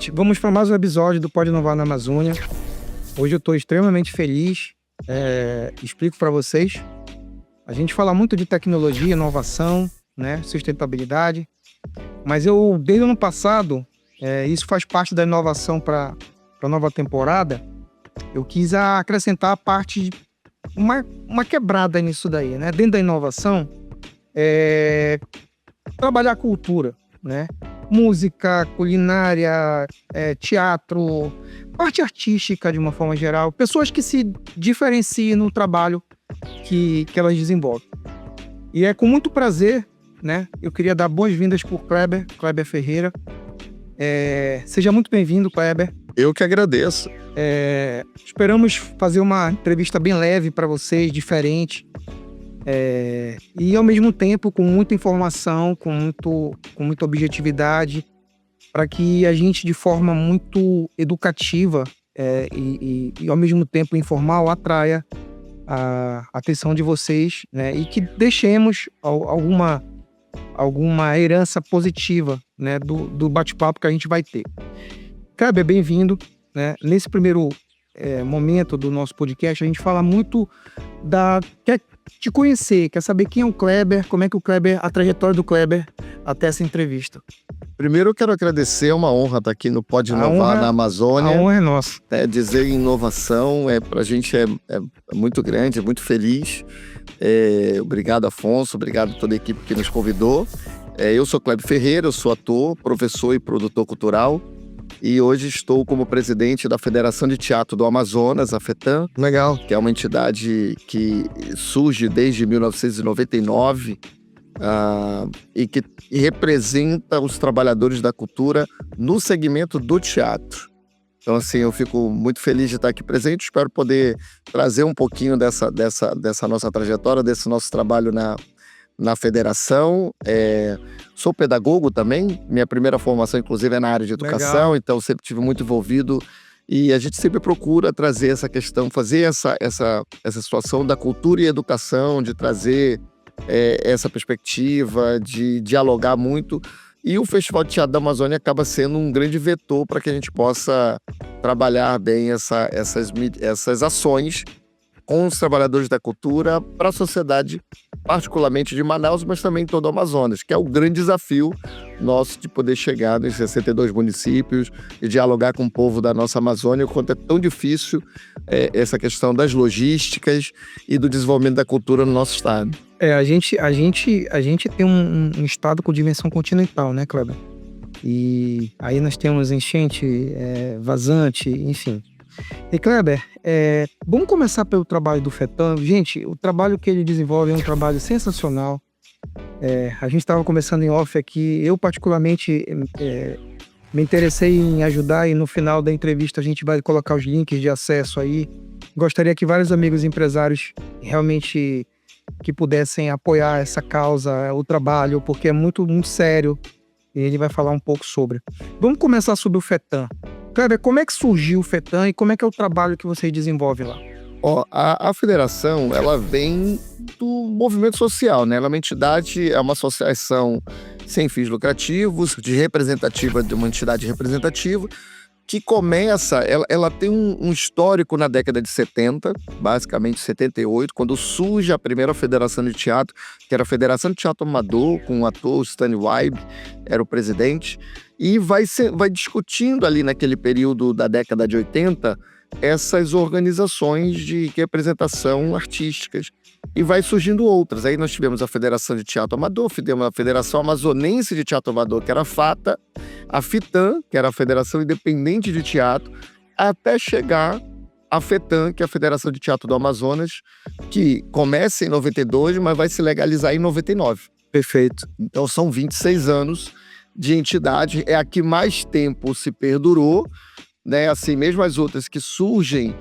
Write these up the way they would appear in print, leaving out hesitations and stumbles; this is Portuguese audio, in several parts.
gente, vamos para mais um episódio do Pode Inovar na Amazônia. Hoje eu estou extremamente feliz. Explico para vocês. A gente fala muito de tecnologia, inovação, né, sustentabilidade. Mas eu, desde o ano passado, isso faz parte da inovação para a nova temporada. Eu quis acrescentar a parte de uma quebrada nisso daí, né? Dentro da inovação, trabalhar a cultura, né? Música, culinária, teatro, parte artística de uma forma geral, pessoas que se diferenciem no trabalho que elas desenvolvem. E é com muito prazer, né? Eu queria dar boas-vindas por Kleber Ferreira. Seja muito bem-vindo, Kleber. Eu que agradeço. Esperamos fazer uma entrevista bem leve para vocês, diferente. E ao mesmo tempo com muita informação, com muita objetividade, para que a gente, de forma muito educativa e ao mesmo tempo informal, atraia a atenção de vocês, né? E que deixemos alguma herança positiva, né, do bate-papo que a gente vai ter. Kleber, bem-vindo, né? Nesse primeiro momento do nosso podcast, a gente fala muito quer te conhecer, quer saber quem é o Kleber, como é que a trajetória do Kleber até essa entrevista. Primeiro eu quero agradecer, é uma honra estar aqui no Pode Inovar na Amazônia. A honra é nossa. Dizer inovação pra gente é muito grande, é muito feliz. Obrigado, Afonso, obrigado a toda a equipe que nos convidou. Eu sou Kleber Ferreira, eu sou ator, professor e produtor cultural. E hoje estou como presidente da Federação de Teatro do Amazonas, a FETAM. Legal. Que é uma entidade que surge desde 1999 e que representa os trabalhadores da cultura no segmento do teatro. Então, assim, eu fico muito feliz de estar aqui presente. Espero poder trazer um pouquinho dessa nossa trajetória, desse nosso trabalho na federação. Sou pedagogo também, minha primeira formação inclusive é na área de educação. Legal. Então sempre estive muito envolvido e a gente sempre procura trazer essa questão, fazer essa situação da cultura e educação, de trazer essa perspectiva, de dialogar muito. E o Festival de Teatro da Amazônia acaba sendo um grande vetor para que a gente possa trabalhar bem essas ações com os trabalhadores da cultura para a sociedade, particularmente de Manaus, mas também todo o Amazonas, que é o grande desafio nosso de poder chegar nos 62 municípios e dialogar com o povo da nossa Amazônia, o quanto é tão difícil essa questão das logísticas e do desenvolvimento da cultura no nosso estado. A gente tem um estado com dimensão continental, né, Kleber? E aí nós temos enchente, vazante, enfim. E Kleber, vamos começar pelo trabalho do FETAM. Gente, o trabalho que ele desenvolve é um trabalho sensacional. A gente estava conversando em off aqui. Eu particularmente me interessei em ajudar e no final da entrevista a gente vai colocar os links de acesso aí. Gostaria que vários amigos empresários realmente que pudessem apoiar essa causa, o trabalho, porque é muito, muito sério. E ele vai falar um pouco sobre. Vamos começar sobre o FETAM. Kleber, como é que surgiu o FETAM e como é que é o trabalho que vocês desenvolvem lá? A federação, ela vem do movimento social, né? Ela é uma entidade, é uma associação sem fins lucrativos, de uma entidade representativa, que começa, ela tem um histórico na década de 70, basicamente 78, quando surge a primeira federação de teatro, que era a Federação de Teatro Amador, com o ator Stanley Weib, era o presidente, e vai discutindo ali naquele período da década de 80 essas organizações de representação artísticas. E vai surgindo outras. Aí nós tivemos a Federação de Teatro Amador, tivemos a Federação Amazonense de Teatro Amador, que era a FATA, a FITAM, que era a Federação Independente de Teatro, até chegar a FETAM, que é a Federação de Teatro do Amazonas, que começa em 92, mas vai se legalizar em 99. Perfeito. Então são 26 anos de entidade, é a que mais tempo se perdurou, né? Assim, mesmo as outras que surgem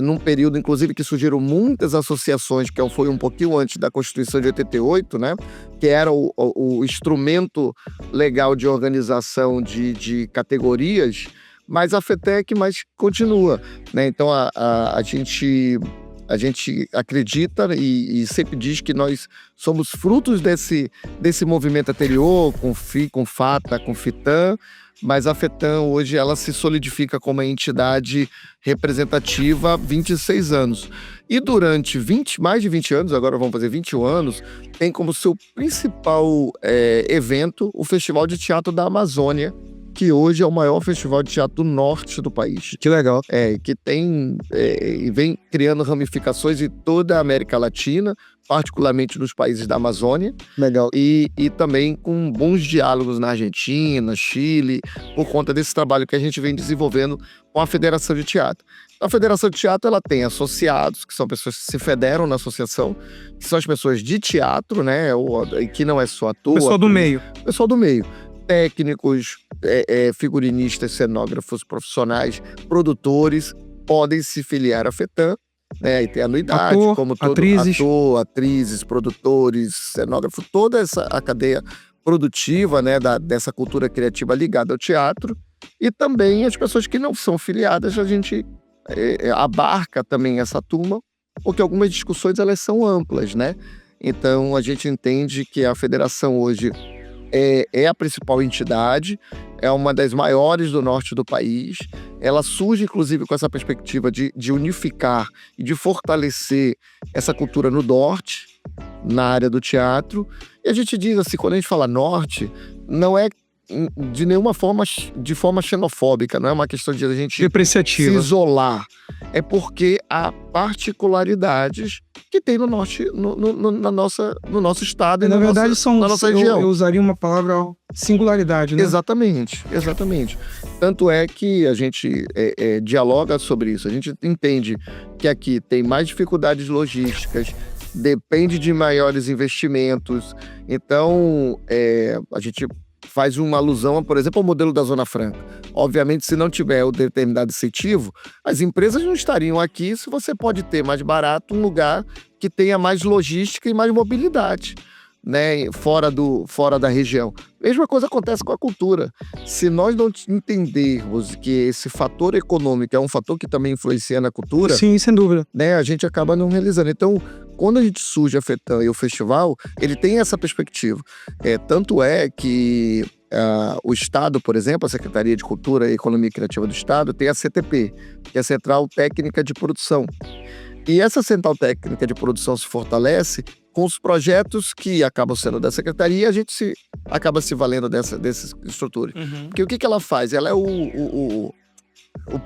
num período, inclusive, que surgiram muitas associações, que foi um pouquinho antes da Constituição de 88, né? Que era o instrumento legal de organização de categorias, mas a FETEC mais continua, né? Então a gente A gente acredita e sempre diz que nós somos frutos desse movimento anterior, com FI, com FATA, com FITAM, mas a FETAM hoje ela se solidifica como uma entidade representativa há 26 anos. E durante mais de 20 anos, agora vamos fazer 21 anos, tem como seu principal evento o Festival de Teatro da Amazônia, que hoje é o maior festival de teatro do norte do país. Que legal. Que tem e vem criando ramificações em toda a América Latina, particularmente nos países da Amazônia. Legal. E também com bons diálogos na Argentina, Chile, por conta desse trabalho que a gente vem desenvolvendo com a Federação de Teatro. A Federação de Teatro ela tem associados, que são pessoas que se federam na associação, que são as pessoas de teatro, né? Que não é só ator. Pessoal do meio. Pessoal do meio. Técnicos, figurinistas, cenógrafos profissionais, produtores, podem se filiar à FETAM, né? E ter anuidade, como todo ator, atrizes, produtores, cenógrafo, toda a cadeia produtiva, né, dessa cultura criativa ligada ao teatro. E também as pessoas que não são filiadas, a gente abarca também essa turma, porque algumas discussões elas são amplas, né? Então a gente entende que a federação hoje é a principal entidade, é uma das maiores do norte do país. Ela surge, inclusive, com essa perspectiva de unificar e de fortalecer essa cultura no norte, na área do teatro. E a gente diz assim, quando a gente fala norte, não é de nenhuma forma, de forma xenofóbica, não é uma questão de a gente se isolar. É porque há particularidades que tem no norte, no nosso estado e na verdade, na nossa região. Eu usaria uma palavra singularidade, né? Exatamente. Tanto é que a gente dialoga sobre isso. A gente entende que aqui tem mais dificuldades logísticas, depende de maiores investimentos. Então, a gente faz uma alusão, por exemplo, ao modelo da Zona Franca. Obviamente, se não tiver o determinado incentivo, as empresas não estariam aqui se você pode ter mais barato um lugar que tenha mais logística e mais mobilidade, né, fora da região. Mesma coisa acontece com a cultura. Se nós não entendermos que esse fator econômico é um fator que também influencia na cultura... Sim, sem dúvida. Né, a gente acaba não realizando. Então, quando a gente surge a FETAM e o festival, ele tem essa perspectiva. Tanto é que o Estado, por exemplo, a Secretaria de Cultura e Economia Criativa do Estado, tem a CTP, que é a Central Técnica de Produção. E essa Central Técnica de Produção se fortalece com os projetos que acabam sendo da Secretaria e a gente acaba se valendo dessas estruturas. Uhum. Porque o que ela faz? Ela é o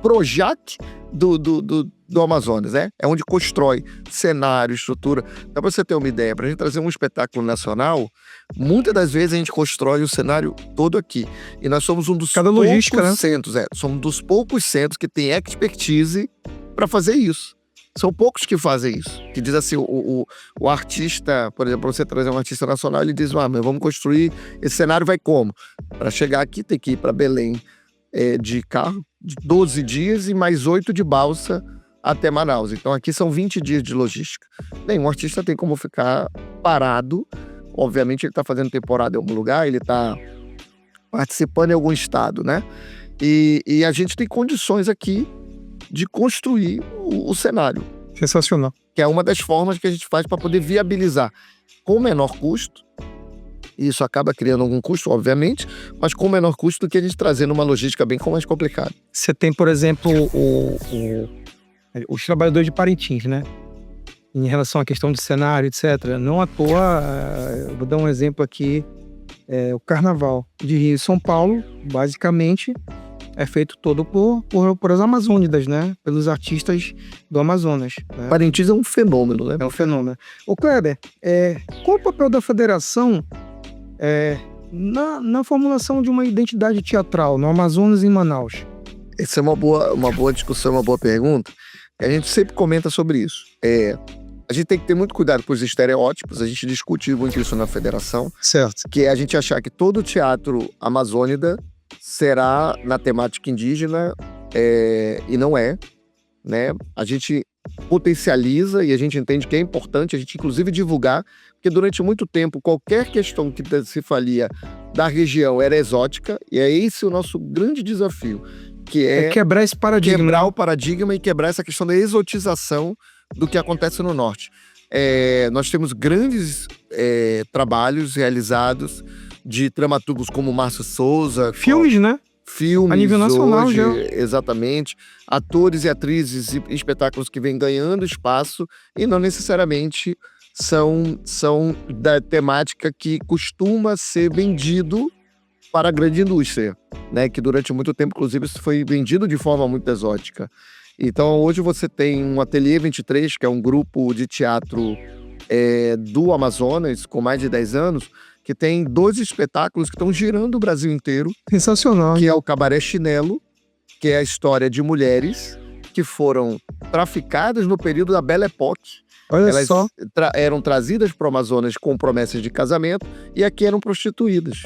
Projac do Amazonas, né? É onde constrói cenário, estrutura. Dá pra você ter uma ideia, pra gente trazer um espetáculo nacional, muitas das vezes a gente constrói o cenário todo aqui. E nós somos um dos poucos centros, somos dos poucos centros que tem expertise para fazer isso. São poucos que fazem isso. Que diz assim, o artista, por exemplo, você trazer um artista nacional, ele diz, mas vamos construir, esse cenário vai como? Para chegar aqui tem que ir para Belém de carro, de 12 dias e mais 8 de balsa até Manaus. Então aqui são 20 dias de logística. Nenhum artista tem como ficar parado. Obviamente ele está fazendo temporada em algum lugar, ele está participando em algum estado, né? E a gente tem condições aqui de construir o cenário. Sensacional. Que é uma das formas que a gente faz para poder viabilizar com menor custo. Isso acaba criando algum custo, obviamente, mas com menor custo do que a gente trazendo uma logística bem mais complicada. Você tem, por exemplo, os trabalhadores de Parintins, né? Em relação à questão de cenário, etc. Não à toa, eu vou dar um exemplo aqui, o Carnaval de Rio e São Paulo, basicamente, é feito todo por as amazônidas, né? Pelos artistas do Amazonas. Né? Parintins é um fenômeno, né? É um fenômeno. Ô Kleber, qual o papel da federação na formulação de uma identidade teatral no Amazonas e em Manaus? Essa é uma boa discussão, uma boa pergunta. A gente sempre comenta sobre isso. A gente tem que ter muito cuidado com os estereótipos, a gente discute muito isso na federação. Certo. Que é a gente achar que todo teatro amazônida será na temática indígena, e não é, né? A gente potencializa e a gente entende que é importante a gente inclusive divulgar, porque durante muito tempo qualquer questão que se falia da região era exótica, e é esse o nosso grande desafio, que é quebrar esse paradigma. Quebrar o paradigma e quebrar essa questão da exotização do que acontece no Norte. Nós temos grandes trabalhos realizados de dramaturgos como Márcio Souza. Filmes, né? Filmes a nível nacional hoje, já. Exatamente. Atores e atrizes e espetáculos que vêm ganhando espaço e não necessariamente são da temática que costuma ser vendido para a grande indústria, né? Que durante muito tempo, inclusive, isso foi vendido de forma muito exótica. Então, hoje você tem um Ateliê 23, que é um grupo de teatro do Amazonas, com mais de 10 anos, que tem 2 espetáculos que estão girando o Brasil inteiro. Sensacional. Que é o Cabaré Chinelo, que é a história de mulheres que foram traficadas no período da Belle Époque. Olha Elas só. eram trazidas para o Amazonas com promessas de casamento e aqui eram prostituídas.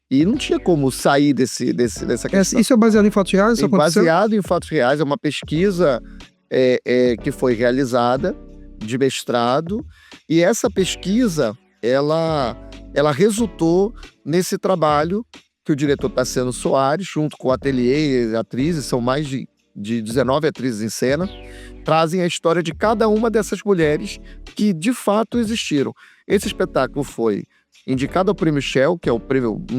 E não tinha como sair dessa questão. Isso é baseado em fatos reais? Isso aconteceu? Baseado em fatos reais, é uma pesquisa que foi realizada de mestrado, e essa pesquisa, ela resultou nesse trabalho que o diretor Tassiano Soares, junto com o ateliê e atrizes, são mais de 19 atrizes em cena, trazem a história de cada uma dessas mulheres que de fato existiram. Esse espetáculo foi indicado ao Prêmio Shell, que é um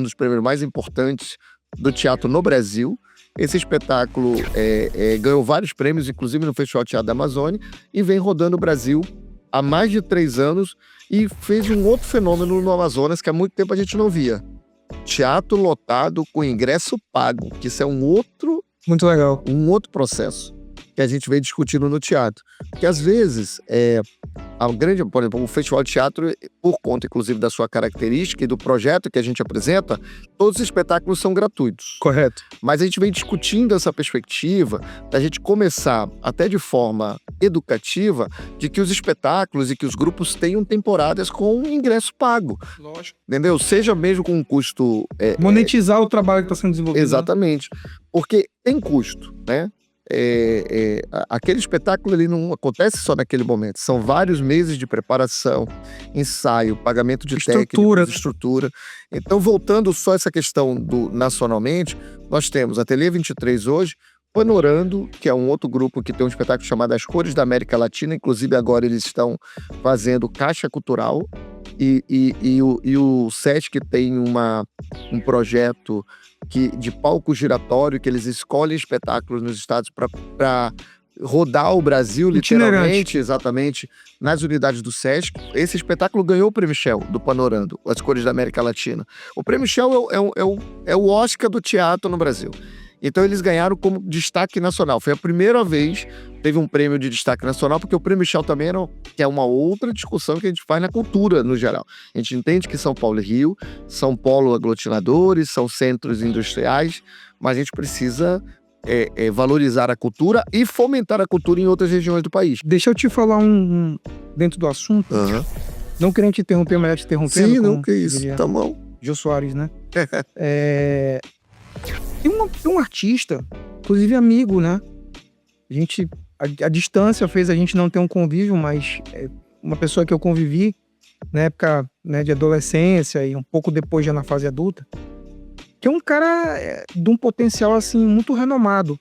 dos prêmios mais importantes do teatro no Brasil. Esse espetáculo ganhou vários prêmios, inclusive no Festival Teatro da Amazônia, e vem rodando o Brasil há mais de 3 anos e fez um outro fenômeno no Amazonas que há muito tempo a gente não via. Teatro lotado com ingresso pago, que isso é muito legal. Um outro processo que a gente vem discutindo no teatro. Porque às vezes, por exemplo, o Festival de Teatro, por conta inclusive da sua característica e do projeto que a gente apresenta, todos os espetáculos são gratuitos. Correto. Mas a gente vem discutindo essa perspectiva da gente começar, até de forma educativa, de que os espetáculos e que os grupos tenham temporadas com ingresso pago. Lógico. Entendeu? Seja mesmo com um custo... monetizar o trabalho que está sendo desenvolvido. Exatamente. Né? Porque tem custo, né? Aquele espetáculo ele não acontece só naquele momento, são vários meses de preparação, ensaio, pagamento de técnicos, estrutura. Então, voltando só essa questão do nacionalmente, nós temos a Ateliê 23 hoje, Panorando, que é um outro grupo que tem um espetáculo chamado As Cores da América Latina, inclusive agora eles estão fazendo Caixa Cultural, e o SESC tem um projeto de palco giratório, que eles escolhem espetáculos nos estados para rodar o Brasil, literalmente, exatamente, nas unidades do SESC. Esse espetáculo ganhou o Prêmio Shell, do Panorando, As Cores da América Latina. O Prêmio Shell é o Oscar do teatro no Brasil. Então eles ganharam como destaque nacional. Foi a primeira vez que teve um prêmio de destaque nacional, porque o Prêmio Shell também que é uma outra discussão que a gente faz na cultura no geral. A gente entende que São Paulo e Rio são polos aglutinadores, são centros industriais, mas a gente precisa valorizar a cultura e fomentar a cultura em outras regiões do país. Deixa eu te falar dentro do assunto. Uhum. Não querendo te interromper, mas te interrompendo. Sim, não, que isso, tá bom. Jô Soares, né? Tem um artista, inclusive amigo, né? A distância fez a gente não ter um convívio, mas uma pessoa que eu convivi na época, né, de adolescência e um pouco depois já na fase adulta, que é um cara de um potencial assim muito renomado.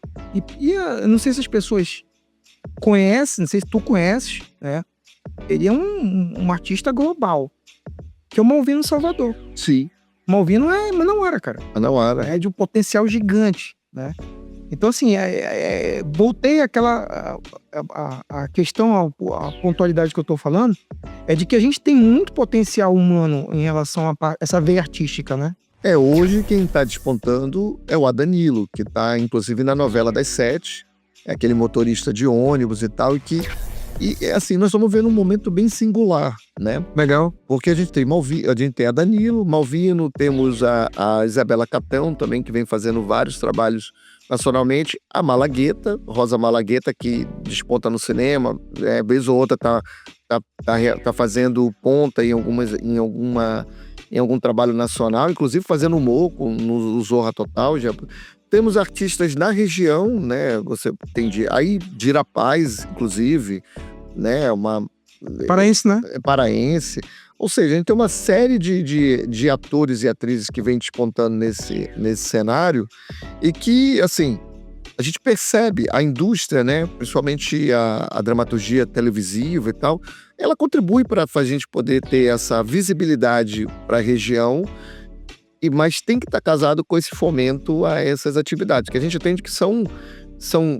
Eu não sei se as pessoas conhecem, não sei se tu conheces, né? Ele é um artista global, que é o Malvino Salvador. Sim. Malvino é Manauara, cara. Manauara. É de um potencial gigante, né? Então, assim, voltei àquela a questão, a pontualidade que eu tô falando, é de que a gente tem muito potencial humano em relação a essa veia artística, né? Hoje quem tá despontando é o Adanilo, que tá, inclusive, na novela das 7, é aquele motorista de ônibus e tal, e assim, nós estamos vendo um momento bem singular, né? Legal. Porque a gente tem a Danilo, Malvino, temos a Isabela Catão também, que vem fazendo vários trabalhos nacionalmente, a Malagueta, Rosa Malagueta, que desponta no cinema, vez ou outra tá fazendo ponta em algum trabalho nacional, inclusive fazendo humor no Zorra Total. Já temos artistas na região, né? Você tem aí Dira Paz, inclusive, né? Paraense, né? Paraense. Ou seja, a gente tem uma série de atores e atrizes que vem despontando nesse cenário, e que, assim, a gente percebe a indústria, né, principalmente a dramaturgia televisiva e tal, ela contribui para a gente poder ter essa visibilidade para a região, mas tem que estar casado com esse fomento a essas atividades, que a gente entende que são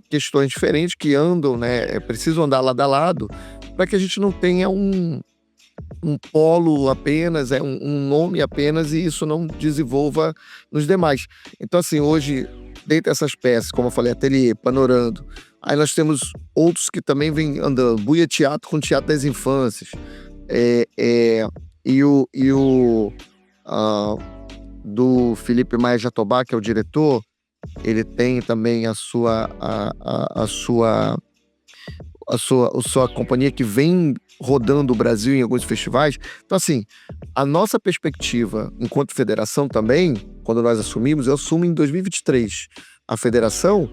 questões diferentes, que andam, né, precisam andar lado a lado, para que a gente não tenha um polo apenas, um nome apenas, e isso não desenvolva nos demais. Então, assim, hoje, dentre essas peças, como eu falei, Ateliê, Panorando, aí nós temos outros que também vêm andando, Buia Teatro com Teatro das Infâncias, do Felipe Maia Jatobá, que é o diretor, ele tem também a sua companhia que vem rodando o Brasil em alguns festivais. Então, assim, a nossa perspectiva enquanto federação também, quando nós assumimos, eu assumo em 2023 a federação,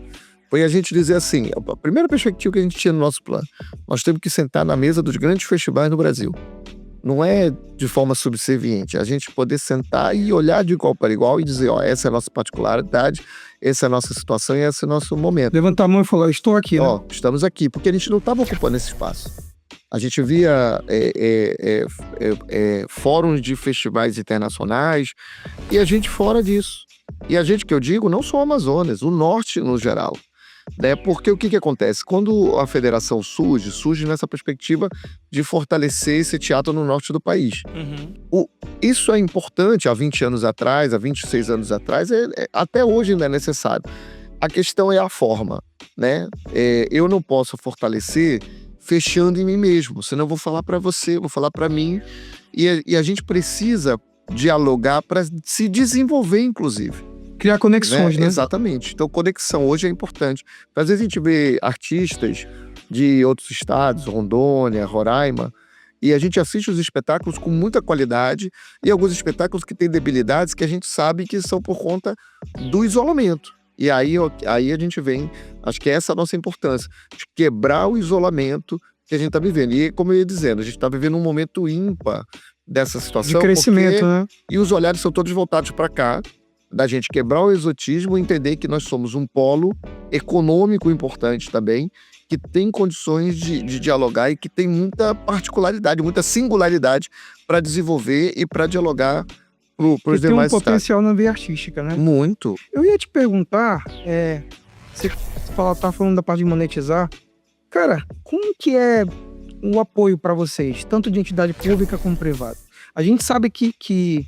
foi a gente dizer assim, a primeira perspectiva que a gente tinha no nosso plano, nós temos que sentar na mesa dos grandes festivais no Brasil. Não é de forma subserviente, a gente poder sentar e olhar de igual para igual e dizer, ó, essa é a nossa particularidade, essa é a nossa situação e esse é o nosso momento. Levantar a mão e falar, estou aqui, né? Ó, estamos aqui, porque a gente não estava ocupando esse espaço. A gente via fóruns de festivais internacionais e a gente fora disso. E a gente, que eu digo, não só o Amazonas, o Norte no geral. Né? Porque o que acontece? Quando a federação surge nessa perspectiva de fortalecer esse teatro no norte do país. Isso é importante há 20 anos atrás, há 26 anos atrás, até hoje ainda é necessário. A questão é a forma, né? Eu não posso fortalecer fechando em mim mesmo, senão eu vou falar para você, vou falar para mim, e a gente precisa dialogar para se desenvolver, inclusive. Criar conexões, né? Exatamente. Então, conexão hoje é importante. Às vezes a gente vê artistas de outros estados, Rondônia, Roraima, e a gente assiste os espetáculos com muita qualidade e alguns espetáculos que têm debilidades que a gente sabe que são por conta do isolamento. E aí a gente vem, acho que essa é a nossa importância, de quebrar o isolamento que a gente está vivendo. E como eu ia dizendo, a gente está vivendo um momento ímpar dessa situação. De crescimento, né? E os olhares são todos voltados para cá, da gente quebrar o exotismo e entender que nós somos um polo econômico importante também, que tem condições de dialogar e que tem muita particularidade, muita singularidade para desenvolver e para dialogar para os demais estados. Tem um potencial na veia artística, né? Muito. Eu ia te perguntar, você tá falando da parte de monetizar, cara, como que é o apoio para vocês, tanto de entidade pública como privada? A gente sabe que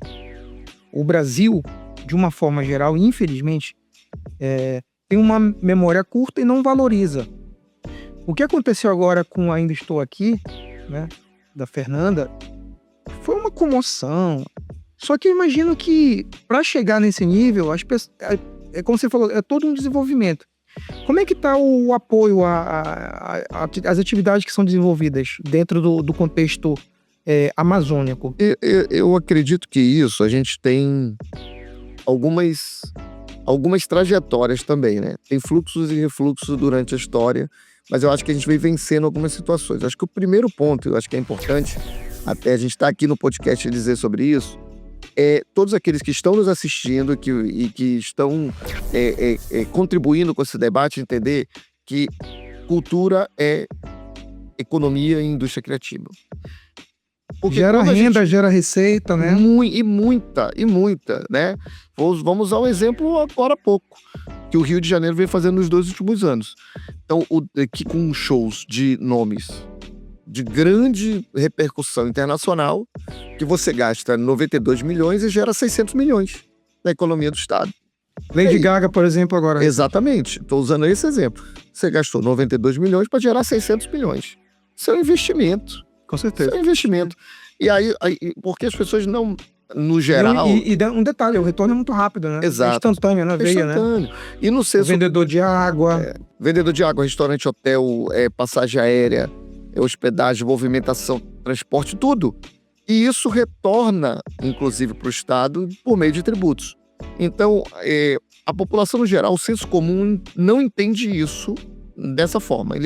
o Brasil, de uma forma geral, infelizmente, tem uma memória curta e não valoriza. O que aconteceu agora com Ainda Estou Aqui, né, da Fernanda, foi uma comoção. Só que eu imagino que, para chegar nesse nível, as pessoas, como você falou, é todo um desenvolvimento. Como é que está o apoio às atividades que são desenvolvidas dentro do contexto amazônico? Eu acredito que isso, a gente tem algumas trajetórias também, né? Tem fluxos e refluxos durante a história, mas eu acho que a gente vem vencendo algumas situações. Eu acho que o primeiro ponto, eu acho que é importante, até a gente estar aqui no podcast e dizer sobre isso, todos aqueles que estão nos assistindo e que estão contribuindo com esse debate, entender que cultura é economia e indústria criativa. Porque gera renda, gera receita, né? E muita, né? Vamos usar um exemplo agora há pouco, que o Rio de Janeiro vem fazendo nos 2 últimos anos. Então, aqui com shows de nomes de grande repercussão internacional, que você gasta 92 milhões e gera 600 milhões na economia do Estado. Lady Gaga, por exemplo, agora. Exatamente, estou usando esse exemplo. Você gastou 92 milhões para gerar 600 milhões. Isso é um investimento. Com certeza. Isso é um investimento. E aí, porque as pessoas não, no geral... E um detalhe, o retorno é muito rápido, né? Exato. É instantâneo, né? Veia, instantâneo. Né? E no senso... Vendedor de água. Vendedor de água, restaurante, hotel, passagem aérea, hospedagem, movimentação, transporte, tudo. E isso retorna, inclusive, para o Estado por meio de tributos. Então, a população no geral, o senso comum não entende isso dessa forma.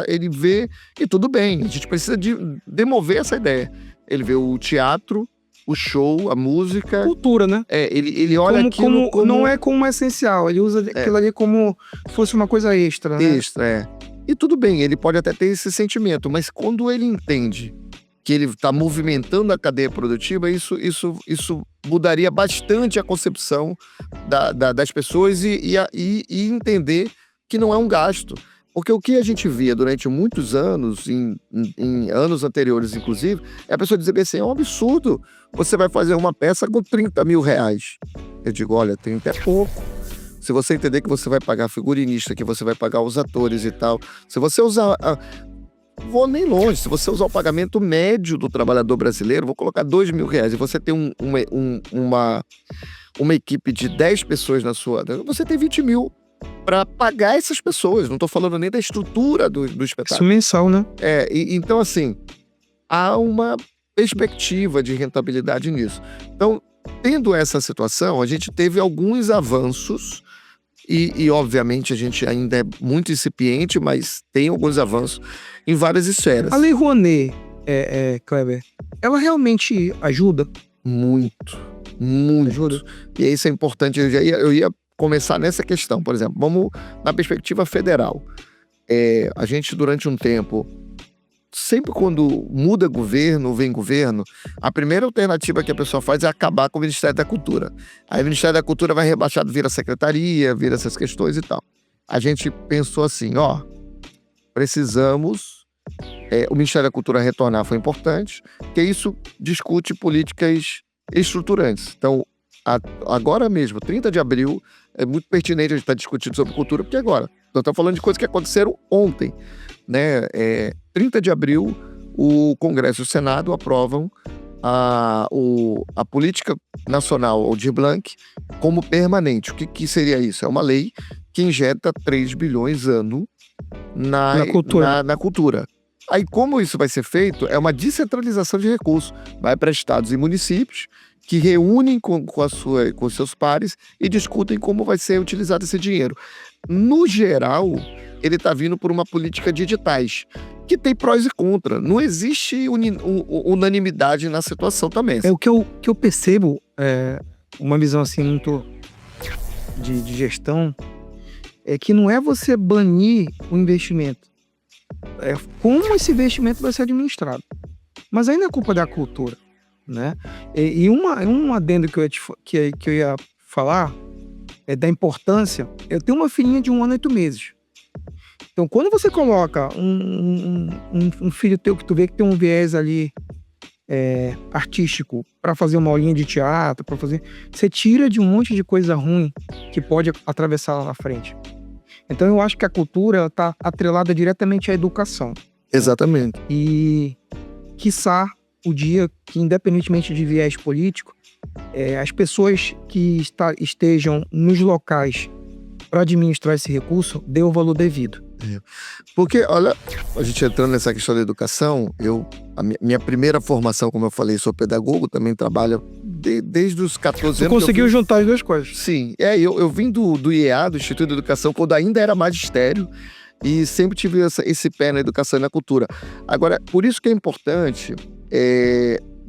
Ele vê, e tudo bem, a gente precisa demover essa ideia. Ele vê o teatro, o show, a música. Cultura, né? Ele olha aquilo como... Não é como essencial, ele usa aquilo ali como fosse uma coisa extra, né? Extra, E tudo bem, ele pode até ter esse sentimento, mas quando ele entende que ele está movimentando a cadeia produtiva, isso mudaria bastante a concepção das pessoas e entender que não é um gasto. Porque o que a gente via durante muitos anos, em anos anteriores inclusive, é a pessoa dizer assim, é um absurdo, você vai fazer uma peça com 30 mil reais. Eu digo, olha, 30 é pouco. Se você entender que você vai pagar figurinista, que você vai pagar os atores e tal, se você usar... Vou nem longe, se você usar o pagamento médio do trabalhador brasileiro, vou colocar 2 mil reais, e você tem uma equipe de 10 pessoas na sua... Você tem 20 mil para pagar essas pessoas, não estou falando nem da estrutura do espetáculo. Isso mensal, né? Então assim, há uma perspectiva de rentabilidade nisso. Então, tendo essa situação, a gente teve alguns avanços e obviamente a gente ainda é muito incipiente, mas tem alguns avanços em várias esferas. A Lei Rouanet, Kleber, ela realmente ajuda? Muito. Ajuda? E isso é importante, eu ia começar nessa questão, por exemplo, vamos na perspectiva federal. A gente durante um tempo, sempre quando muda governo, vem governo, a primeira alternativa que a pessoa faz é acabar com o Ministério da Cultura. Aí o Ministério da Cultura vai rebaixado, vira secretaria, vira essas questões e tal. A gente pensou assim, precisamos... o Ministério da Cultura retornar foi importante, porque isso discute políticas estruturantes. Então, agora mesmo, 30 de abril, é muito pertinente a gente estar discutindo sobre cultura, porque agora, nós estamos falando de coisas que aconteceram ontem, né? 30 de abril, o Congresso e o Senado aprovam a Política Nacional Aldir Blanc como permanente. O que seria isso? É uma lei que injeta 3 bilhões ano na cultura. Aí, como isso vai ser feito, é uma descentralização de recursos. Vai para estados e municípios que reúnem com seus pares e discutem como vai ser utilizado esse dinheiro. No geral, ele está vindo por uma política de editais, que tem prós e contras. Não existe unanimidade na situação também. O que eu percebo, uma visão assim muito de gestão, é que não é você banir o investimento, é como esse investimento vai ser administrado. Mas ainda é culpa da cultura, né? E um adendo que eu ia falar é da importância. Eu tenho uma filhinha de 1 ano e 8 meses. Então, quando você coloca um filho teu que tu vê que tem um viés ali artístico para fazer uma aulinha de teatro, você tira de um monte de coisa ruim que pode atravessar lá na frente. Então, eu acho que a cultura está atrelada diretamente à educação. Exatamente. E, quiçá, o dia que, independentemente de viés político, as pessoas que estejam nos locais para administrar esse recurso dê o valor devido. Porque, olha, a gente entrando nessa questão da educação, a minha primeira formação, como eu falei, sou pedagogo, também trabalho desde os 14 anos. Você conseguiu juntar as duas coisas? Sim, eu vim do IEA, do Instituto de Educação, quando ainda era magistério, e sempre tive esse pé na educação e na cultura. Agora, por isso que é importante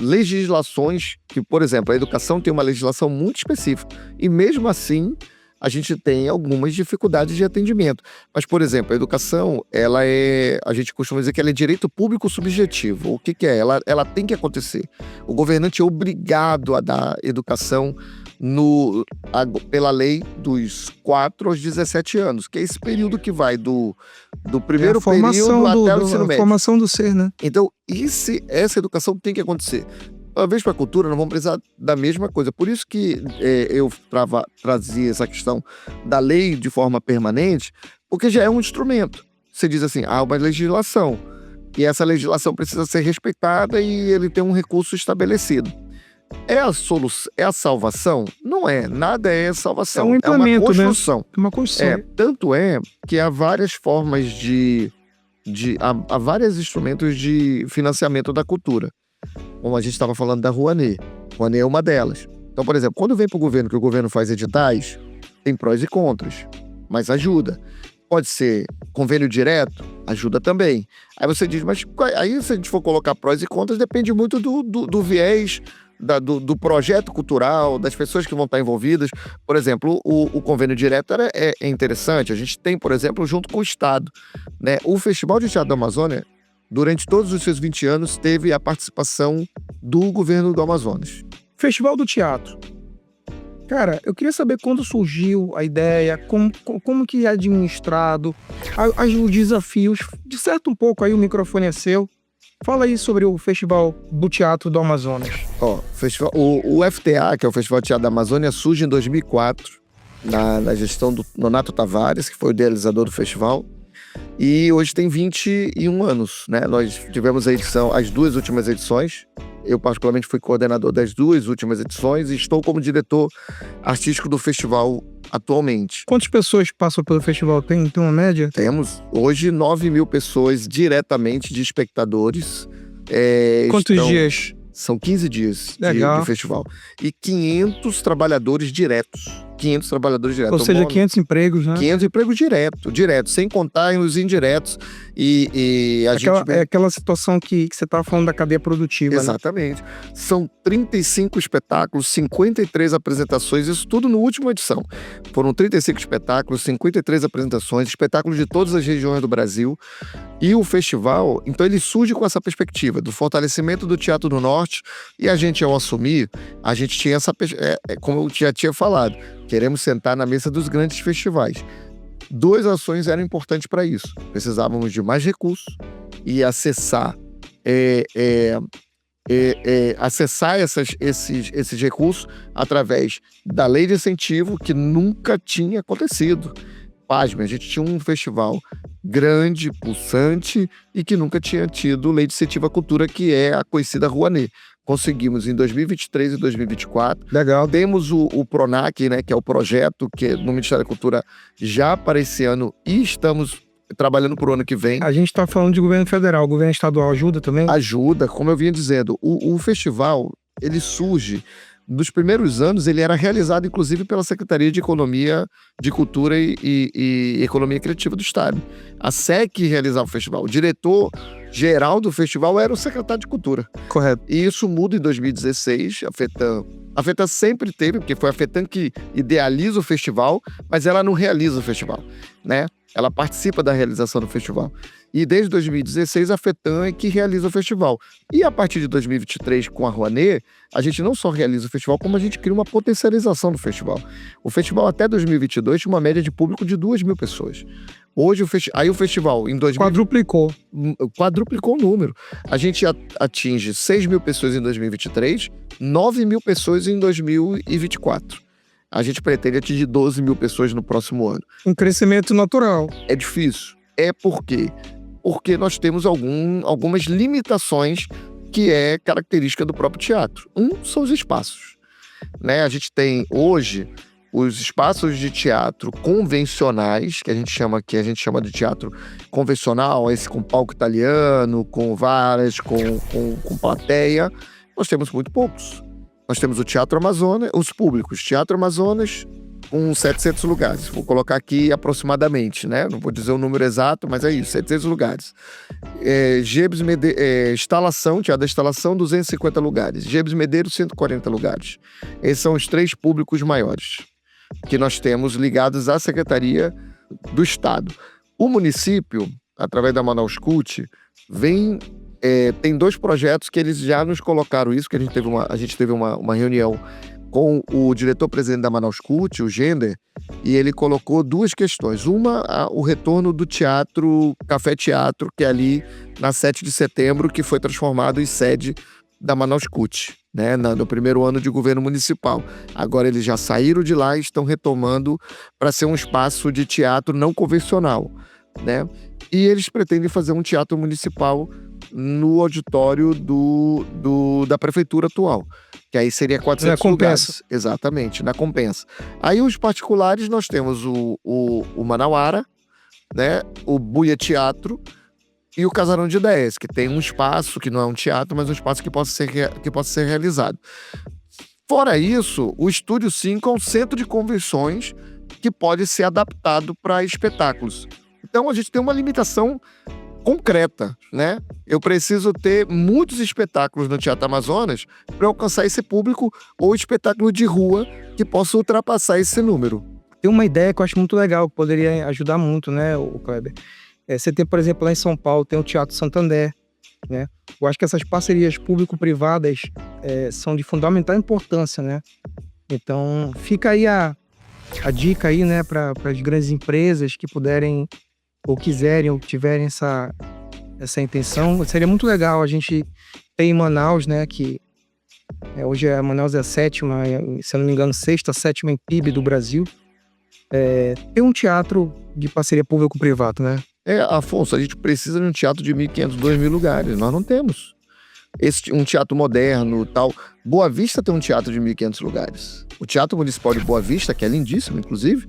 legislações, que, por exemplo, a educação tem uma legislação muito específica, e mesmo assim a gente tem algumas dificuldades de atendimento. Mas, por exemplo, a educação, a gente costuma dizer que ela é direito público subjetivo. O que é? Ela tem que acontecer. O governante é obrigado a dar educação pela lei dos 4 aos 17 anos, que é esse período que vai do primeiro período até o ensino médio. A formação do ser, né? Então, essa educação tem que acontecer. Uma vez para a cultura, nós vamos precisar da mesma coisa. Por isso que eu trazia essa questão da lei de forma permanente, porque já é um instrumento. Você diz assim, há uma legislação, e essa legislação precisa ser respeitada e ele tem um recurso estabelecido. É a salvação? Não é. Nada é salvação. É um implemento, uma construção. Né? É uma construção. Tanto é que há várias formas há vários instrumentos de financiamento da cultura. Como a gente estava falando da Rouanet. Rouanet é uma delas. Então, por exemplo, quando vem para o governo, que o governo faz editais, tem prós e contras, mas ajuda. Pode ser convênio direto, ajuda também. Aí você diz, mas aí se a gente for colocar prós e contras, depende muito do viés do projeto cultural, das pessoas que vão estar envolvidas. Por exemplo, o convênio direto é interessante. A gente tem, por exemplo, junto com o Estado, né? O Festival de Teatro da Amazônia, durante todos os seus 20 anos, teve a participação do governo do Amazonas. Festival do Teatro. Cara, eu queria saber quando surgiu a ideia, como que é administrado, os desafios. Disserte um pouco aí, o microfone é seu. Fala aí sobre o Festival do Teatro do Amazonas. O FTA, que é o Festival de Teatro da Amazônia, surge em 2004, na gestão do Nonato Tavares, que foi o idealizador do festival. E hoje tem 21 anos, né? Nós tivemos as duas últimas edições. Eu, particularmente, fui coordenador das duas últimas edições e estou como diretor artístico do festival atualmente. Quantas pessoas passam pelo festival? Tem uma média? Temos hoje 9.000 pessoas diretamente de espectadores. Quantos dias? São 15 dias de festival. E 500 trabalhadores diretos. 500 trabalhadores diretos. Ou seja, 500 empregos, né? 500 empregos direto, sem contar os indiretos. É aquela situação que você estava falando da cadeia produtiva, exatamente. Né? São 35 espetáculos, 53 apresentações, isso tudo na última edição. Foram 35 espetáculos, 53 apresentações, espetáculos de todas as regiões do Brasil. E o festival, então, ele surge com essa perspectiva do fortalecimento do Teatro do Norte. E a gente, ao assumir, a gente tinha essa... como eu já tinha falado, queremos sentar na mesa dos grandes festivais. Duas ações eram importantes para isso. Precisávamos de mais recursos e acessar esses recursos através da lei de incentivo, que nunca tinha acontecido. Pasme, a gente tinha um festival grande, pulsante e que nunca tinha tido lei de incentivo à cultura, que é a conhecida Rouanet. Conseguimos em 2023 e 2024. Legal. Temos o PRONAC, né, que é o projeto que no Ministério da Cultura já para esse ano e estamos trabalhando para o ano que vem. A gente está falando de governo federal. O governo estadual ajuda também? Ajuda, como eu vinha dizendo. O festival, ele surge... Nos primeiros anos, ele era realizado, inclusive, pela Secretaria de Economia, de Cultura e Economia Criativa do Estado. A SEC realizava o festival. O diretor-geral do festival era o secretário de Cultura. Correto. E isso muda em 2016. A FETAM sempre teve, porque foi a FETAM que idealiza o festival, mas ela não realiza o festival, né? Ela participa da realização do festival. E desde 2016, a FETAM é que realiza o festival. E a partir de 2023, com a Rouanet, a gente não só realiza o festival, como a gente cria uma potencialização do festival. O festival, até 2022, tinha uma média de público de 2.000 pessoas. Hoje, o festival, em 2000... Quadruplicou o número. A gente atinge 6.000 pessoas em 2023, 9.000 pessoas em 2024. A gente pretende atingir 12.000 pessoas no próximo ano. Um crescimento natural. É difícil. Por quê? Porque nós temos algumas limitações que é característica do próprio teatro. São os espaços, né? A gente tem hoje os espaços de teatro convencionais, que a gente chama de teatro convencional, esse com palco italiano, com varas, com plateia. Nós temos muito poucos. Nós temos o Teatro Amazonas, os públicos, Teatro Amazonas, com 700 lugares. Vou colocar aqui aproximadamente, né? Não vou dizer o número exato, mas é isso, 700 lugares. Instalação, Teatro da Instalação, 250 lugares. Gebes Medeiros, 140 lugares. Esses são os 3 públicos maiores que nós temos ligados à Secretaria do Estado. O município, através da Manaus Cult, tem 2 projetos que eles já nos colocaram isso, que a gente teve uma reunião com o diretor-presidente da Manaus Cult, o Gender, e ele colocou 2 questões. Uma, o retorno do teatro, Café Teatro, que é ali na 7 de setembro, que foi transformado em sede da Manaus Cult, né, no primeiro ano de governo municipal. Agora eles já saíram de lá e estão retomando para ser um espaço de teatro não convencional, né? E eles pretendem fazer um teatro municipal no auditório da prefeitura atual, que aí seria 400 lugares. Exatamente, na Compensa. Aí os particulares nós temos o Manauara, né, o Buia Teatro e o Casarão de Ideias, que tem um espaço que não é um teatro, mas um espaço que possa ser realizado. Fora isso, o Estúdio 5 é um centro de convenções que pode ser adaptado para espetáculos. Então a gente tem uma limitação concreta, né? Eu preciso ter muitos espetáculos no Teatro Amazonas para alcançar esse público, ou espetáculo de rua que possa ultrapassar esse número. Tem uma ideia que eu acho muito legal, que poderia ajudar muito, né, o Kleber? Você tem, por exemplo, lá em São Paulo, tem o Teatro Santander, né? Eu acho que essas parcerias público-privadas são de fundamental importância, né? Então, fica aí a dica aí, né, para as grandes empresas que puderem, ou quiserem, ou tiverem essa intenção. Seria muito legal. A gente tem em Manaus, né, que hoje Manaus é a sétima, se eu não me engano, sexta, sétima em PIB do Brasil. Tem um teatro de parceria público-privado, né? Afonso, a gente precisa de um teatro de 1.500, 2.000 lugares. Nós não temos. Um teatro moderno, tal. Boa Vista tem um teatro de 1.500 lugares. O Teatro Municipal de Boa Vista, que é lindíssimo, inclusive,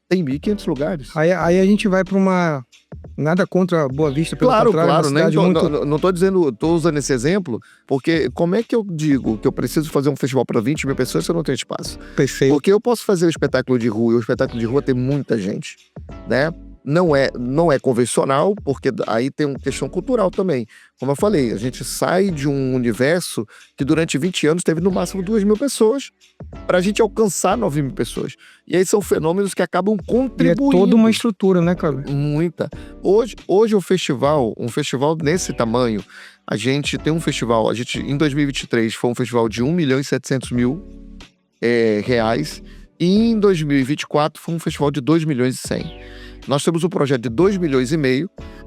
tem 1.500 lugares. Aí a gente vai para uma... Nada contra Boa Vista, pelo Claro, contrário, né? muito... Não estou dizendo, estou usando esse exemplo, porque como é que eu digo que eu preciso fazer um festival para 20 mil pessoas se eu não tenho espaço? Perfeito. Porque eu posso fazer o espetáculo de rua, e o espetáculo de rua tem muita gente, né? Não é convencional, porque aí tem uma questão cultural também. Como eu falei, a gente sai de um universo que durante 20 anos teve no máximo 2.000 pessoas para a gente alcançar 9.000 pessoas. E aí são fenômenos que acabam contribuindo. E toda uma estrutura, né, cara? Muita. Hoje um festival nesse tamanho, a gente tem um festival, em 2023 foi um festival de 1.700.000 reais, e em 2024 foi um festival de 2.100.000. Nós temos um projeto de 2,5 milhões.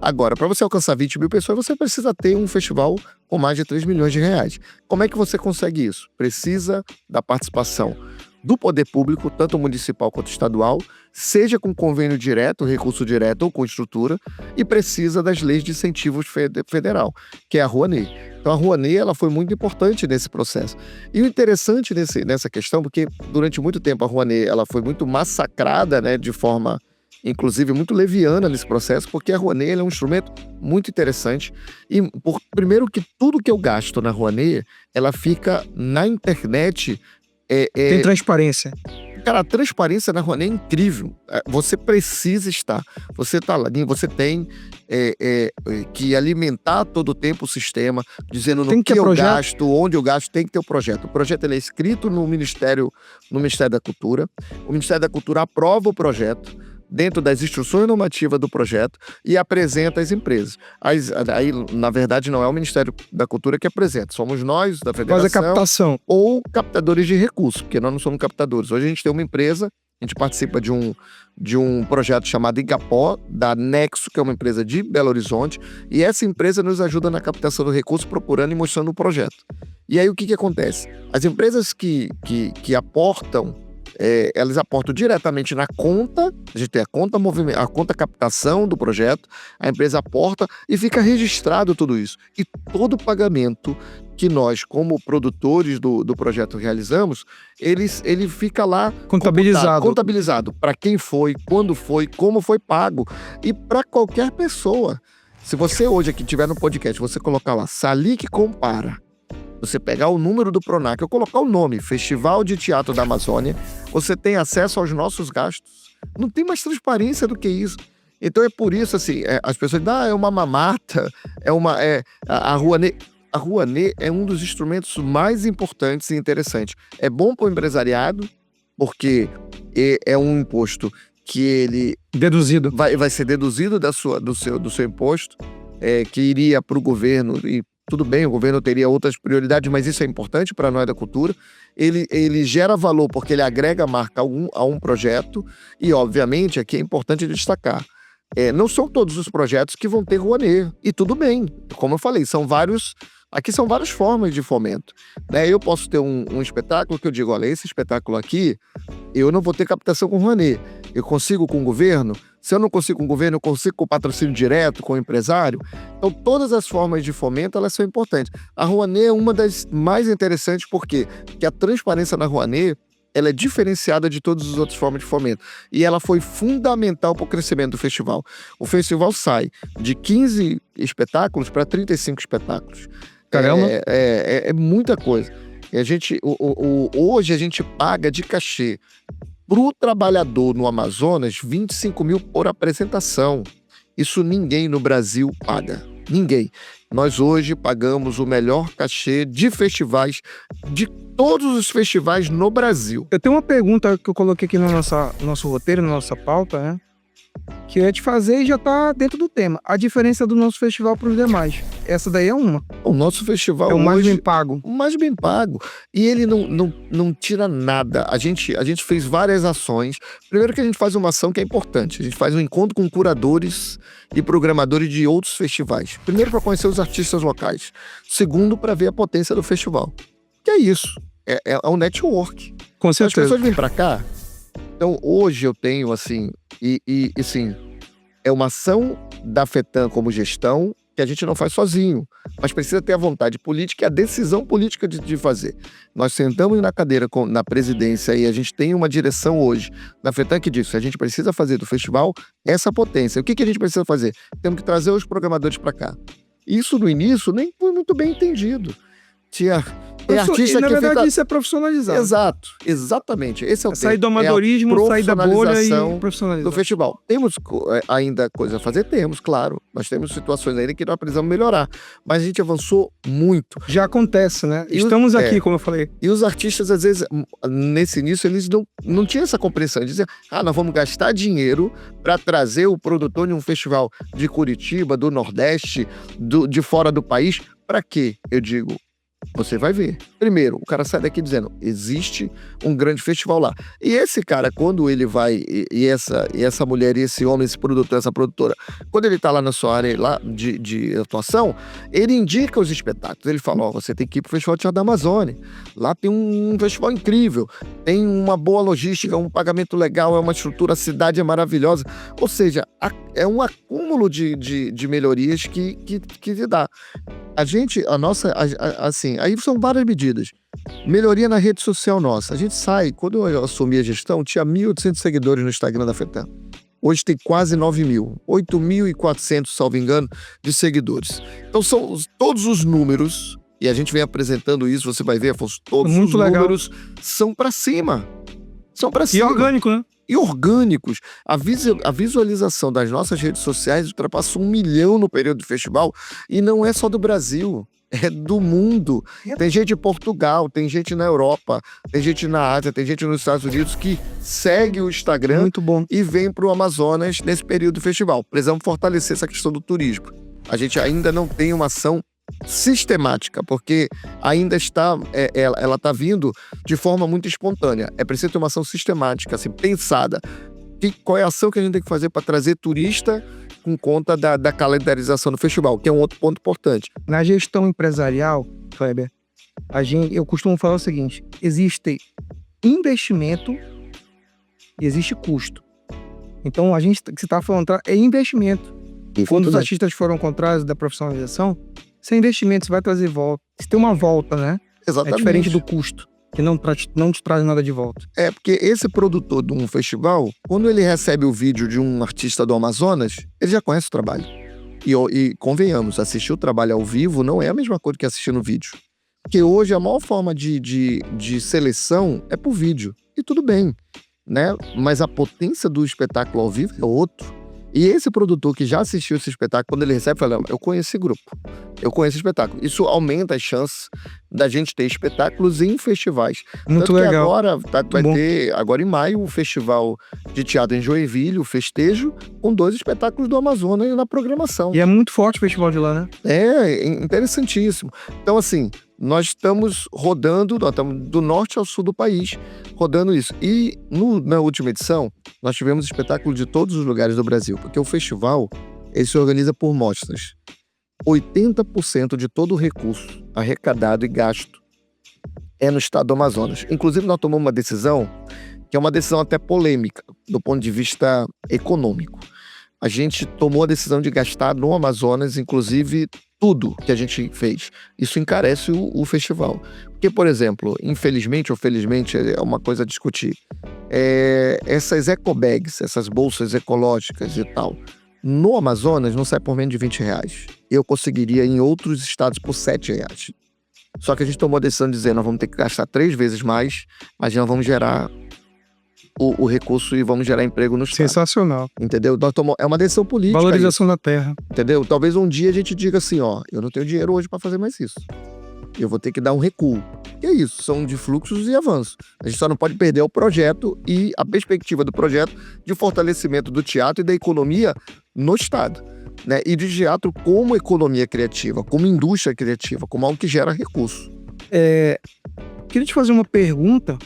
Agora, para você alcançar 20 mil pessoas, você precisa ter um festival com mais de 3 milhões de reais. Como é que você consegue isso? Precisa da participação do poder público, tanto municipal quanto estadual, seja com convênio direto, recurso direto ou com estrutura, e precisa das leis de incentivos federal, que é a Rouanet. Então a Rouanet, ela foi muito importante nesse processo. E o interessante nessa questão, porque durante muito tempo a Rouanet, ela foi muito massacrada, né, de forma inclusive muito leviana nesse processo, porque a Rouanet é um instrumento muito interessante. E primeiro que tudo que eu gasto na Rouanet, ela fica na internet. Tem transparência. Cara, a transparência na Rouanet é incrível. Você precisa estar. Você está lá, você tem que alimentar todo o tempo o sistema, dizendo no que eu gasto, onde eu gasto, tem que ter o projeto. O projeto ele é escrito no Ministério da Cultura. O Ministério da Cultura aprova o projeto dentro das instruções normativas do projeto e apresenta às empresas. Aí, na verdade, não é o Ministério da Cultura que apresenta, somos nós, da Federação. Faz a captação. Ou captadores de recursos, porque nós não somos captadores. Hoje a gente tem uma empresa, a gente participa de um projeto chamado Igapó, da Nexo, que é uma empresa de Belo Horizonte, e essa empresa nos ajuda na captação do recurso, procurando e mostrando o projeto. E aí o que acontece? As empresas que aportam, elas aportam diretamente na conta, a gente tem a conta captação do projeto, a empresa aporta e fica registrado tudo isso. E todo o pagamento que nós, como produtores do projeto, realizamos, ele fica lá contabilizado para quem foi, quando foi, como foi pago, e para qualquer pessoa. Se você hoje aqui estiver no podcast, você colocar lá, Salic Compara, você pegar o número do PRONAC, eu colocar o nome, Festival de Teatro da Amazônia, você tem acesso aos nossos gastos. Não tem mais transparência do que isso. Então é por isso, assim, as pessoas dizem, é uma mamata, a Rouanet. A Rouanet é um dos instrumentos mais importantes e interessantes. É bom para o empresariado, porque é um imposto que ele... Deduzido. Vai ser deduzido do seu imposto, que iria para o governo, e tudo bem, o governo teria outras prioridades, mas isso é importante para nós da cultura. Ele gera valor porque ele agrega marca a um projeto, e obviamente aqui é importante destacar, não são todos os projetos que vão ter Rouanet, e tudo bem, como eu falei, aqui são várias formas de fomento, né? Eu posso ter um espetáculo que eu digo, olha, esse espetáculo aqui, eu não vou ter captação com Rouanet, eu consigo com o governo. Se eu não consigo com o governo, eu consigo com o patrocínio direto, com o empresário. Então, todas as formas de fomento, elas são importantes. A Rouanet é uma das mais interessantes, porque a transparência na Rouanet, ela é diferenciada de todas as outras formas de fomento. E ela foi fundamental para o crescimento do festival. O festival sai de 15 espetáculos para 35 espetáculos. Caramba! É muita coisa. E hoje a gente paga de cachê para o trabalhador no Amazonas 25 mil por apresentação. Isso ninguém no Brasil paga. Ninguém. Nós hoje pagamos o melhor cachê de festivais, de todos os festivais no Brasil. Eu tenho uma pergunta que eu coloquei aqui no nosso roteiro, na nossa pauta, né? Que eu ia te fazer e já tá dentro do tema. A diferença do nosso festival para os demais. Essa daí é uma. O nosso festival É o mais hoje, bem pago. o mais bem pago. E ele não tira nada. A gente fez várias ações. Primeiro que a gente faz uma ação que é importante. A gente faz um encontro com curadores e programadores de outros festivais. Primeiro para conhecer os artistas locais. Segundo para ver a potência do festival. Que é isso. É um network. Com As certeza. pessoas vêm para cá. Então hoje eu tenho assim... E assim, é uma ação da FETAM como gestão que a gente não faz sozinho, mas precisa ter a vontade política e a decisão política de fazer. Nós sentamos na cadeira na presidência e a gente tem uma direção hoje da FETAM que diz que a gente precisa fazer do festival essa potência. O que a gente precisa fazer? Temos que trazer os programadores para cá. Isso no início nem foi muito bem entendido. Tem artista na que verdade, fica... isso é profissionalizado. Exato, exatamente. Esse é o Sair do tema. amadorismo, sair da bolha e do profissionalizar. festival. Temos ainda coisa a fazer? Temos, claro. Nós temos situações ainda que nós precisamos melhorar. Mas a gente avançou muito. Já acontece, né? E Estamos aqui, como eu falei. E os artistas, às vezes, nesse início, eles não tinham essa compreensão. Eles diziam, nós vamos gastar dinheiro para trazer o produtor de um festival de Curitiba, do Nordeste, de fora do país. Para quê? Eu digo, você vai ver. Primeiro, o cara sai daqui dizendo, existe um grande festival lá. E esse cara, quando ele vai, e essa mulher, e esse homem, esse produtor, essa produtora, quando ele tá lá na sua área lá de atuação, ele indica os espetáculos. Ele fala, você tem que ir pro Festival de Teatro da Amazônia. Lá tem um festival incrível, tem uma boa logística, um pagamento legal, é uma estrutura, a cidade é maravilhosa. Ou seja, é um acúmulo de melhorias que dá. Assim, aí são várias medidas. Melhoria na rede social nossa. A gente sai, quando eu assumi a gestão, tinha 1.800 seguidores no Instagram da FETAM. Hoje tem quase 9.000, 8.400, salvo engano, de seguidores. Então são todos os números, e a gente vem apresentando isso, você vai ver, todos Muito os legal. números são para cima. São para E cima. orgânico, né? E orgânicos. A visualização das nossas redes sociais ultrapassa 1 milhão no período do festival, e não é só do Brasil, é do mundo. Tem gente em Portugal, tem gente na Europa, tem gente na Ásia, tem gente nos Estados Unidos que segue o Instagram Muito bom. e vem para o Amazonas nesse período do festival. Precisamos fortalecer essa questão do turismo. A gente ainda não tem uma ação sistemática, porque ainda ela está vindo de forma muito espontânea. É preciso ter uma ação sistemática, assim, pensada. Qual é a ação que a gente tem que fazer para trazer turista com conta da calendarização do festival, que é um outro ponto importante. Na gestão empresarial, Kleber, eu costumo falar o seguinte, existe investimento e existe custo. Então, a gente que você está falando é investimento. Quando os artistas foram contrários da profissionalização, sem investimento, você vai trazer volta. Você tem uma volta, né? Exatamente. É diferente do custo, que não te traz nada de volta. É, porque esse produtor de um festival, quando ele recebe o vídeo de um artista do Amazonas, ele já conhece o trabalho. E convenhamos, assistir o trabalho ao vivo não é a mesma coisa que assistir no vídeo. Porque hoje a maior forma de seleção é por vídeo. E tudo bem, né? Mas a potência do espetáculo ao vivo é outro. E esse produtor que já assistiu esse espetáculo, quando ele recebe, fala, eu conheço esse grupo, eu conheço esse espetáculo. Isso aumenta as chances da gente ter espetáculos em festivais. Muito Tanto legal. Que agora vai ter, agora em maio, o Festival de Teatro em Joinville, o Festejo, com 2 espetáculos do Amazonas na programação. E é muito forte o festival de lá, né? É interessantíssimo. Então, assim, nós estamos rodando, nós estamos do norte ao sul do país, rodando isso. E na última edição, nós tivemos espetáculo de todos os lugares do Brasil, porque o festival, ele se organiza por mostras. 80% de todo o recurso arrecadado e gasto é no estado do Amazonas. Inclusive, nós tomamos uma decisão, que é uma decisão até polêmica, do ponto de vista econômico. A gente tomou a decisão de gastar no Amazonas, inclusive, tudo que a gente fez. Isso encarece o festival. Porque, por exemplo, infelizmente ou felizmente, é uma coisa a discutir. Essas ecobags, essas bolsas ecológicas e tal, no Amazonas não sai por menos de R$20. Eu conseguiria em outros estados por R$7. Só que a gente tomou a decisão de dizer, nós vamos ter que gastar 3 vezes mais, mas nós vamos gerar o recurso e vamos gerar emprego no estado. Sensacional. Entendeu? É uma decisão política. Valorização da terra. Entendeu? Talvez um dia a gente diga assim, ó, eu não tenho dinheiro hoje para fazer mais isso. Eu vou ter que dar um recuo. E é isso, são de fluxos e avanços. A gente só não pode perder o projeto e a perspectiva do projeto de fortalecimento do teatro e da economia no estado. Né? E de teatro como economia criativa, como indústria criativa, como algo que gera recurso. Queria te fazer uma pergunta,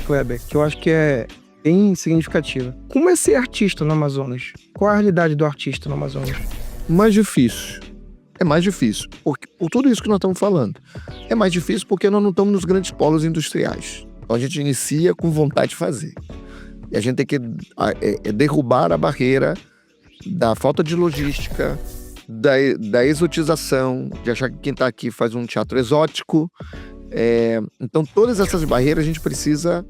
Kleber, que eu acho que é bem significativa. Como é ser artista no Amazonas? Qual é a realidade do artista no Amazonas? Mais difícil. É mais difícil, por tudo isso que nós estamos falando. É mais difícil porque nós não estamos nos grandes polos industriais. Então a gente inicia com vontade de fazer. E a gente tem que derrubar a barreira da falta de logística, da exotização, de achar que quem está aqui faz um teatro exótico. Então todas essas barreiras a gente precisa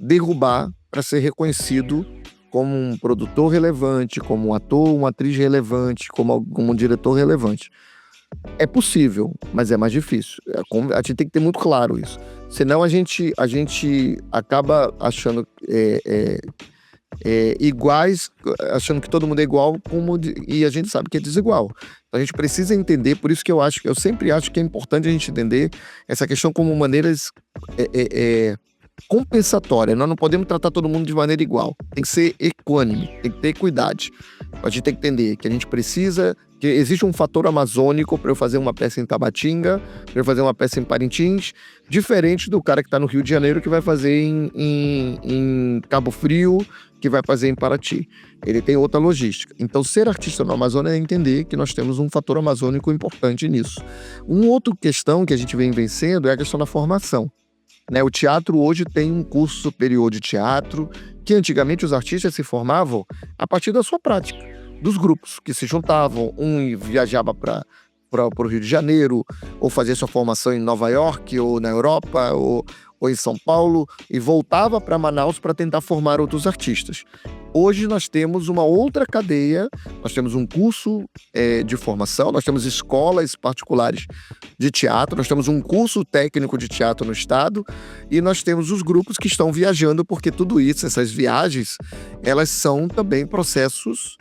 derrubar para ser reconhecido como um produtor relevante, como um ator, uma atriz relevante, como um diretor relevante. É possível, mas é mais difícil. A gente tem que ter muito claro isso. Senão a gente acaba achando iguais, achando que todo mundo é igual, e a gente sabe que é desigual. Então a gente precisa entender, por isso que eu sempre acho que é importante a gente entender essa questão como maneiras compensatória. Nós não podemos tratar todo mundo de maneira igual. Tem que ser equânime, tem que ter equidade. A gente tem que entender que a gente precisa, que existe um fator amazônico para eu fazer uma peça em Tabatinga, para eu fazer uma peça em Parintins, diferente do cara que está no Rio de Janeiro, que vai fazer em Cabo Frio, que vai fazer em Paraty. Ele tem outra logística. Então, ser artista no Amazonas é entender que nós temos um fator amazônico importante nisso. Uma outra questão que a gente vem vencendo é a questão da formação. Né, o teatro hoje tem um curso superior de teatro, que antigamente os artistas se formavam a partir da sua prática, dos grupos que se juntavam, um viajava para o Rio de Janeiro, ou fazia sua formação em Nova York, ou na Europa, ou em São Paulo, e voltava para Manaus para tentar formar outros artistas. Hoje nós temos uma outra cadeia, nós temos um curso de formação, nós temos escolas particulares de teatro, nós temos um curso técnico de teatro no estado e nós temos os grupos que estão viajando, porque tudo isso, essas viagens, elas são também processos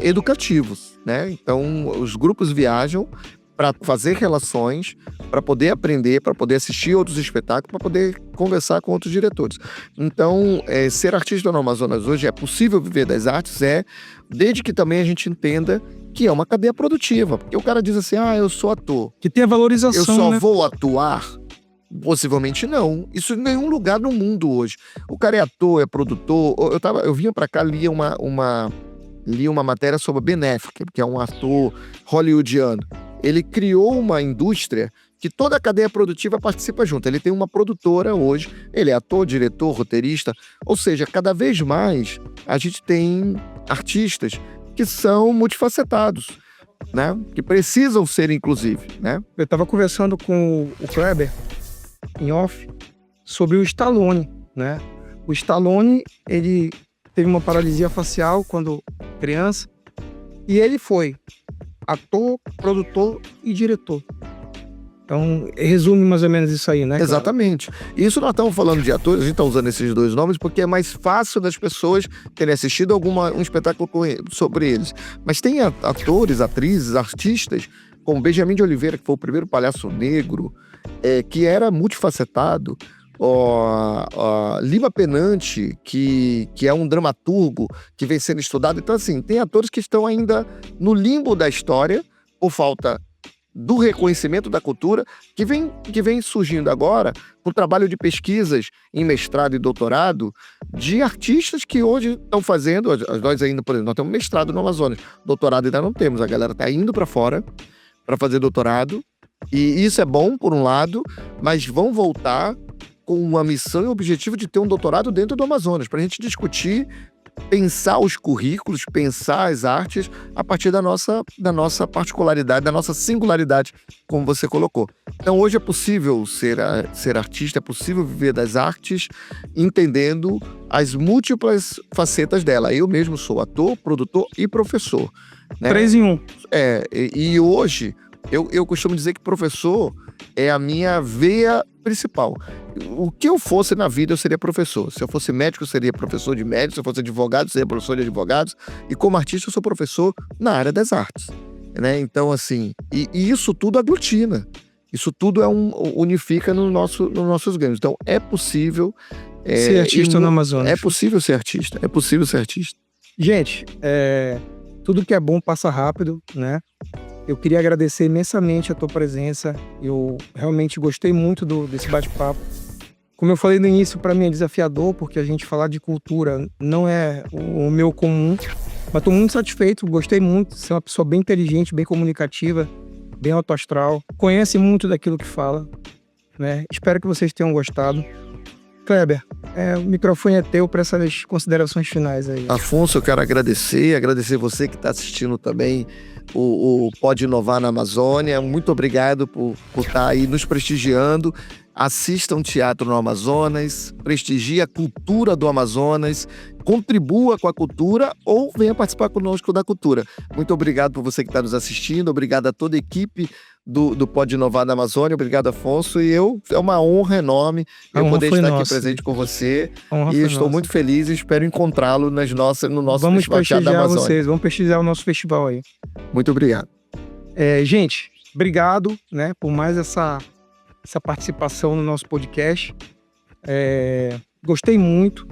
educativos, né? Então os grupos viajam para fazer relações, para poder aprender, para poder assistir outros espetáculos, para poder conversar com outros diretores. Então, ser artista no Amazonas hoje é possível viver das artes, desde que também a gente entenda que é uma cadeia produtiva. Porque o cara diz assim, eu sou ator. Que tem a valorização, eu só né? vou atuar? Possivelmente não. Isso em nenhum lugar no mundo hoje. O cara é ator, é produtor. Eu vinha para cá, li uma matéria sobre Ben Affleck, que é um ator hollywoodiano. Ele criou uma indústria que toda a cadeia produtiva participa junto. Ele tem uma produtora hoje, ele é ator, diretor, roteirista, ou seja, cada vez mais a gente tem artistas que são multifacetados, né? Que precisam ser, inclusive, né? Eu estava conversando com o Kleber, em off, sobre o Stallone, né? O Stallone, ele teve uma paralisia facial quando criança, e ele foi ator, produtor e diretor. Então, resume mais ou menos isso aí, né? Exatamente. Isso nós estamos falando de atores, a gente está usando esses dois nomes porque é mais fácil das pessoas terem assistido um espetáculo sobre eles. Mas tem atores, atrizes, artistas, como Benjamin de Oliveira, que foi o primeiro palhaço negro, que era multifacetado. Lima Penante, que é um dramaturgo que vem sendo estudado. Então, assim, tem atores que estão ainda no limbo da história por falta do reconhecimento da cultura, que vem surgindo agora com trabalho de pesquisas em mestrado e doutorado de artistas que hoje estão fazendo. Nós ainda, por exemplo, nós temos mestrado no Amazonas, doutorado ainda não temos. A galera está indo para fora para fazer doutorado, e isso é bom por um lado, mas vão voltar com uma missão e objetivo de ter um doutorado dentro do Amazonas, para a gente discutir, pensar os currículos, pensar as artes a partir da nossa particularidade, da nossa singularidade, como você colocou. Então hoje é possível ser artista, é possível viver das artes, entendendo as múltiplas facetas dela. Eu mesmo sou ator, produtor e professor, né? 3 em 1. E hoje eu costumo dizer que professor é a minha veia principal. O que eu fosse na vida, eu seria professor. Se eu fosse médico, eu seria professor de médicos. Se eu fosse advogado, eu seria professor de advogados. E como artista, eu sou professor na área das artes, né? Então, assim, e isso tudo aglutina. Isso tudo unifica nos nossos ganhos. Então, é possível... ser artista no Amazonas. É possível ser artista. É possível ser artista. Gente, tudo que é bom passa rápido, né? Eu queria agradecer imensamente a tua presença. Eu realmente gostei muito desse bate-papo. Como eu falei no início, para mim é desafiador, porque a gente falar de cultura não é o meu comum. Mas estou muito satisfeito, gostei muito. Você é uma pessoa bem inteligente, bem comunicativa, bem autoastral. Conhece muito daquilo que fala, né? Espero que vocês tenham gostado. Kleber, o microfone é teu para essas considerações finais aí. Afonso, eu quero agradecer você que está assistindo também o Pode Inovar na Amazônia. Muito obrigado por estar aí nos prestigiando. Assistam teatro no Amazonas, prestigie a cultura do Amazonas, contribua com a cultura ou venha participar conosco da cultura. Muito obrigado por você que está nos assistindo, obrigado a toda a equipe do Pode Inovar na Amazônia, obrigado, Afonso, e é uma honra enorme eu poder estar aqui presente com você, e estou muito feliz e espero encontrá-lo no nosso Festival Teatro da Amazônia. Vamos prestigiar o nosso festival aí. Muito obrigado. Gente, obrigado, né, por mais essa participação no nosso podcast. Gostei muito.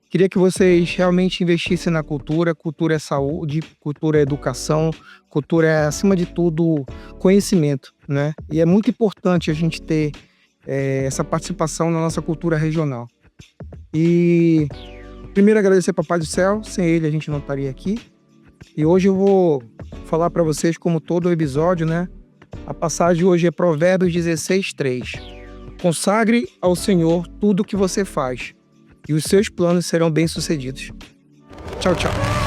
Queria que vocês realmente investissem na cultura. Cultura é saúde, cultura é educação, cultura é, acima de tudo, conhecimento, né? E é muito importante a gente ter essa participação na nossa cultura regional. E primeiro agradecer ao Papai do Céu, sem ele a gente não estaria aqui. E hoje eu vou falar para vocês, como todo episódio, né? A passagem hoje é Provérbios 16:3. Consagre ao Senhor tudo o que você faz, e os seus planos serão bem-sucedidos. Tchau, tchau.